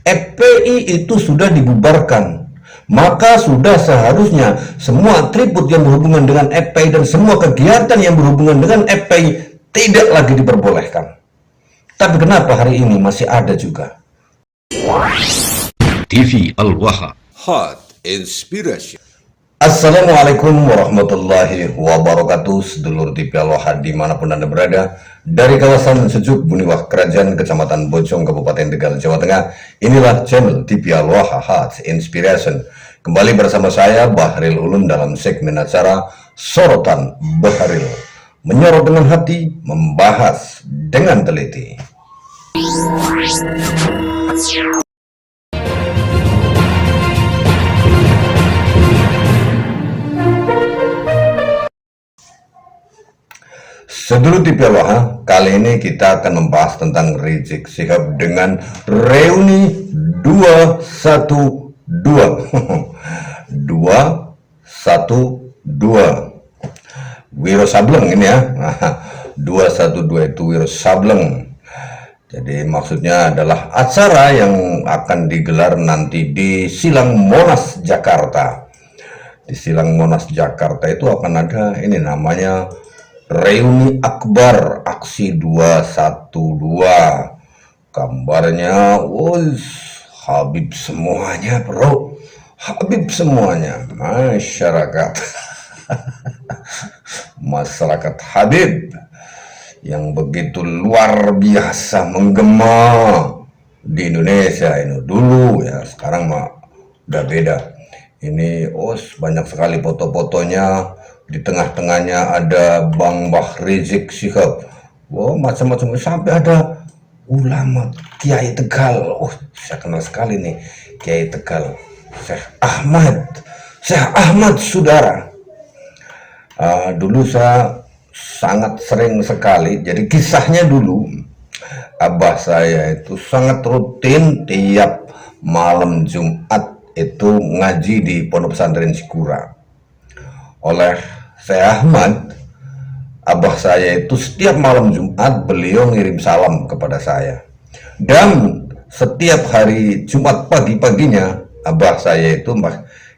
FPI itu sudah dibubarkan. Maka sudah seharusnya semua atribut yang berhubungan dengan FPI dan semua kegiatan yang berhubungan dengan FPI tidak lagi diperbolehkan. Tapi kenapa hari ini masih ada juga? TV Al-Waha. Hot Inspiration. Assalamualaikum warahmatullahi wabarakatuh, sedulur TV Al-Waha dimanapun Anda berada. Dari kawasan sejuk Buniwah Kerajaan Kecamatan Bojong Kabupaten Tegal Jawa Tengah, inilah channel TV Al-Waha Hot Inspiration. Kembali bersama saya Bahril Ulum dalam segmen acara Sorotan Bahril, menyorot dengan hati, membahas dengan teliti. Sedulur TV Al-Waha, kali ini kita akan membahas tentang Rizik Syihab dengan reuni 212 212 Wiro Sableng ini ya. 212 itu Wiro Sableng. Jadi maksudnya adalah acara yang akan digelar nanti di Silang Monas Jakarta. Di Silang Monas Jakarta itu akan ada ini namanya Reuni Akbar Aksi 212. Gambarnya Habib semuanya bro, Habib semuanya, masyarakat masyarakat Habib yang begitu luar biasa menggema di Indonesia ini dulu ya. Sekarang mah udah beda. Ini banyak sekali foto-fotonya. Di tengah-tengahnya ada Bang Rizik Syihab. Macam-macam, sampai ada ulama Kiai Tegal. Saya kenal sekali nih Kiai Tegal, Syekh Ahmad saudara. Dulu saya sangat sering sekali, jadi kisahnya dulu abah saya itu sangat rutin tiap malam Jumat itu ngaji di Pondok Pesantren Cikura. Oleh Syekh Ahmad, abah saya itu setiap malam Jumat beliau ngirim salam kepada saya. Dan setiap hari Jumat pagi-paginya abah saya itu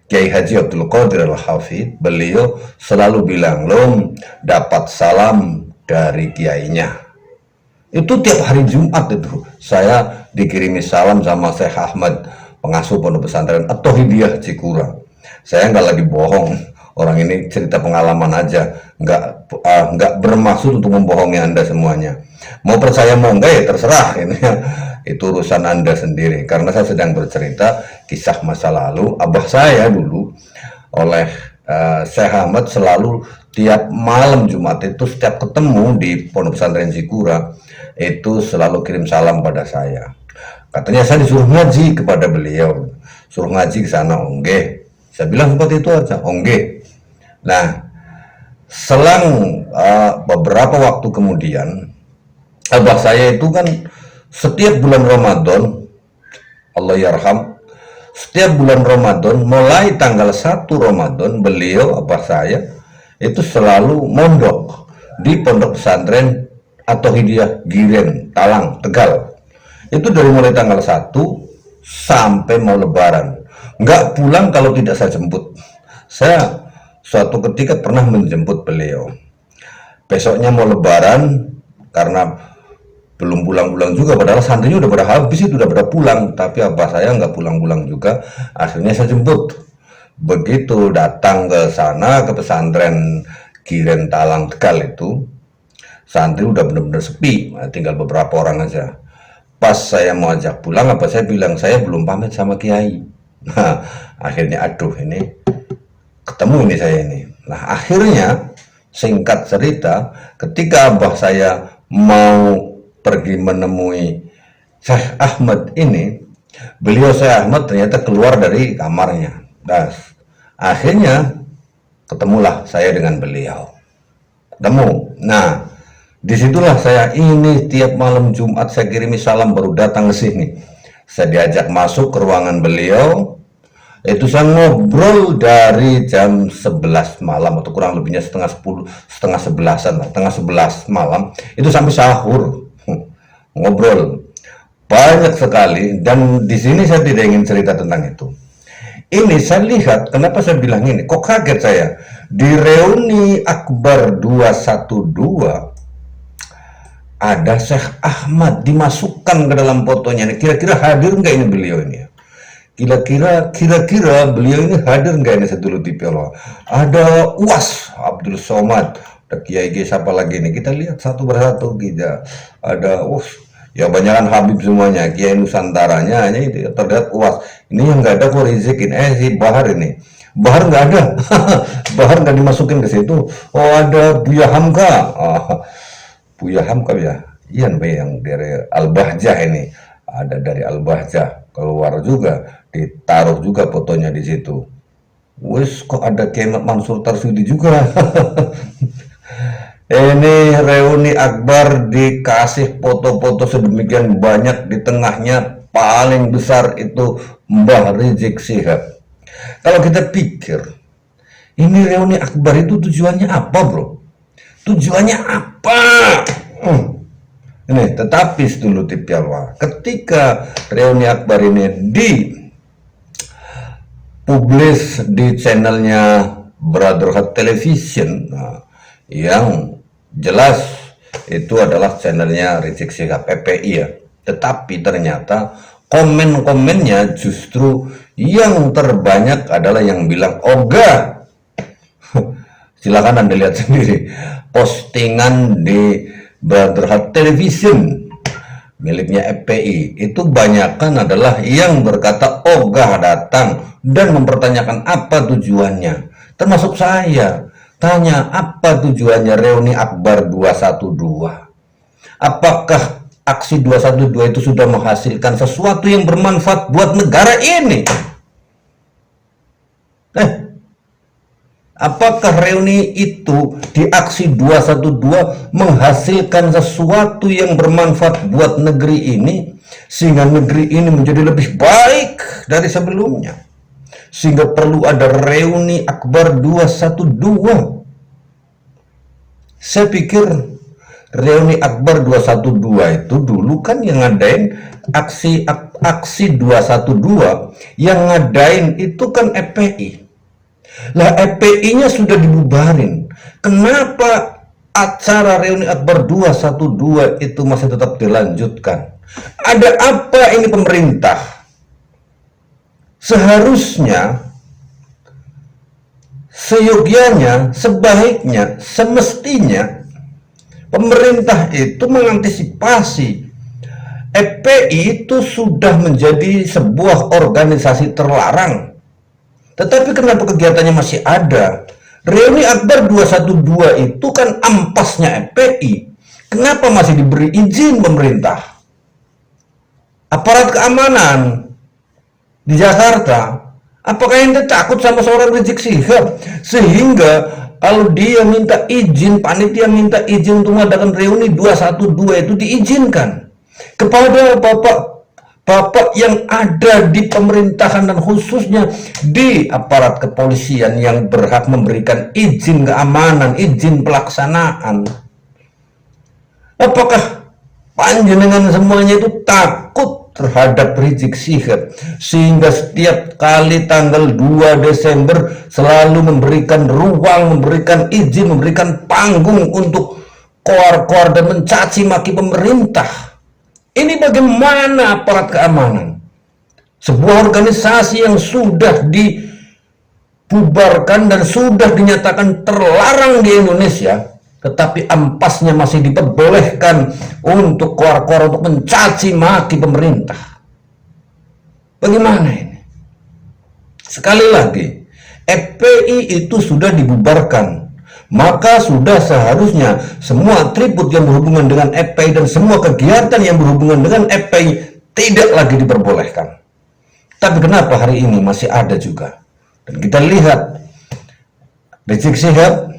Kiai Haji Abdul Qadir Al-Hafidh, beliau selalu bilang, "Lom, dapat salam dari kiainya." Itu tiap hari Jumat itu saya dikirimi salam sama Syekh Ahmad, pengasuh Pondok Pesantren At-Tauhidiyah Cikura. Saya nggak lagi bohong, orang ini cerita pengalaman aja, nggak bermaksud untuk membohongi Anda semuanya. Mau percaya mau enggak ya terserah, ini itu urusan Anda sendiri. Karena saya sedang bercerita kisah masa lalu abah saya dulu. Oleh Syekh Ahmad selalu tiap malam Jumat itu setiap ketemu di Pondok Pesantren Cikura itu selalu kirim salam pada saya. Katanya saya disuruh ngaji kepada beliau, suruh ngaji ke sana. Onge, saya bilang seperti itu aja, onge. Nah, selang beberapa waktu kemudian, abah saya itu kan setiap bulan Ramadan, Allah yarham, setiap bulan Ramadan mulai tanggal 1 Ramadan beliau, abah saya itu selalu mondok di Pondok Pesantren At-Tauhidiyah Giren, Talang, Tegal. Itu dari mulai tanggal 1 sampai mau lebaran. Nggak pulang kalau tidak saya jemput. Saya suatu ketika pernah menjemput beliau. Besoknya mau lebaran, karena belum pulang-pulang juga, padahal santrinya udah pada habis, itu udah pada pulang, tapi abah saya nggak pulang-pulang juga. Akhirnya saya jemput. Begitu datang ke sana, ke pesantren Giren Talang Tegal itu, santri udah benar-benar sepi, tinggal beberapa orang aja. Pas saya mau ajak pulang, apa saya bilang, saya belum pamit sama kiai. Nah, akhirnya aduh ini ketemu ini saya ini. Nah, akhirnya singkat cerita, ketika abah saya mau pergi menemui Syekh Ahmad ini, beliau Syekh Ahmad ternyata keluar dari kamarnya. Nah, akhirnya ketemulah saya dengan beliau. Ketemu. Nah, disitulah saya ini tiap malam Jumat saya kirimi salam baru datang ke sini. Saya diajak masuk ke ruangan beliau. Itu saya ngobrol dari jam 11 malam atau kurang lebihnya setengah 11 malam itu sampai sahur. Ngobrol banyak sekali, dan di sini saya tidak ingin cerita tentang itu. Ini saya lihat, kenapa saya bilang ini, kok kaget saya, di reuni Akbar 212 ada Syekh Ahmad dimasukkan ke dalam fotonya. Kira-kira hadir nggak ini beliau ini? Kira-kira beliau ini hadir nggak ini Sedulur TV Allah? Ada UAS Abdul Somad, ada Kiai siapa lagi nih? Kita lihat satu persatu kita. Ada ya banyakan Habib semuanya, Kiai Nusantaranya hanya itu terlihat UAS. Ini yang nggak ada kok Rizikin, si Bahar ini. Bahar nggak ada, Bahar nggak dimasukin ke situ. Oh ada Buya Hamka, Buya Hamka ya, iya yang dari Al-Bahjah ini, ada dari Al-Bahjah keluar juga, ditaruh juga fotonya di situ. Wes kok ada Kemat Mansur Tarsudi juga. Ini reuni Akbar dikasih foto-foto sedemikian banyak, di tengahnya paling besar itu Mbah Rizik Syihab. Kalau kita pikir, ini reuni Akbar itu tujuannya apa, bro? Tujuannya apa? Ini, tetapi Sedulur TV Allah, ketika reuni Akbar ini dipublis di channelnya Brotherhood Television, yang jelas itu adalah channelnya Rizik Syihab PPI ya, tetapi ternyata komen-komennya justru yang terbanyak adalah yang bilang ogah. Silakan Anda lihat sendiri postingan di Brotherhood Television miliknya FPI, itu banyakkan adalah yang berkata ogah datang dan mempertanyakan apa tujuannya, termasuk saya tanya apa tujuannya reuni Akbar 212. Apakah aksi 212 itu sudah menghasilkan sesuatu yang bermanfaat buat negara ini? Apakah reuni itu di aksi 212 menghasilkan sesuatu yang bermanfaat buat negeri ini, sehingga negeri ini menjadi lebih baik dari sebelumnya, sehingga perlu ada reuni Akbar 212? Saya pikir reuni Akbar 212 itu dulu kan yang ngadain aksi 212, yang ngadain itu kan FPI. Lah FPI-nya sudah dibubarin. Kenapa acara reuni Akbar 212 itu masih tetap dilanjutkan? Ada apa ini pemerintah? Seharusnya, seyogianya, sebaiknya, semestinya pemerintah itu mengantisipasi. FPI itu sudah menjadi sebuah organisasi terlarang, tetapi kenapa kegiatannya masih ada? Reuni Akbar 212 itu kan ampasnya FPI. Kenapa masih diberi izin pemerintah? Aparat keamanan di Jakarta, apakah ente takut sama seorang Rizik Syihab sehingga kalau dia minta izin, panitia minta izin untuk mengadakan reuni 212 itu diizinkan kepada bapak yang ada di pemerintahan dan khususnya di aparat kepolisian yang berhak memberikan izin keamanan, izin pelaksanaan? Apakah panjenengan semuanya itu takut terhadap Rizik Syihab sehingga setiap kali tanggal 2 Desember selalu memberikan ruang, memberikan izin, memberikan panggung untuk koar-koar dan mencaci maki pemerintah? Ini bagaimana aparat keamanan? Sebuah organisasi yang sudah dibubarkan dan sudah dinyatakan terlarang di Indonesia, tetapi ampasnya masih diperbolehkan untuk koar-koar untuk mencaci maki pemerintah. Bagaimana ini? Sekali lagi, FPI itu sudah dibubarkan, maka sudah seharusnya semua atribut yang berhubungan dengan FPI dan semua kegiatan yang berhubungan dengan FPI tidak lagi diperbolehkan. Tapi kenapa hari ini masih ada juga? Dan kita lihat Rizik Syihab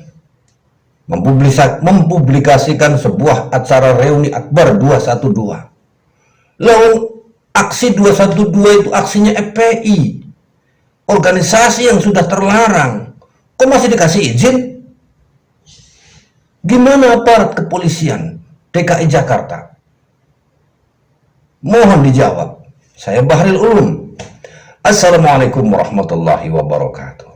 mempublikasikan sebuah acara reuni Akbar 212. Lalu aksi 212 itu aksinya FPI, organisasi yang sudah terlarang, kok masih dikasih izin? Gimana aparat kepolisian DKI Jakarta Mohon dijawab. Saya Bahril Ulum. Assalamualaikum warahmatullahi wabarakatuh.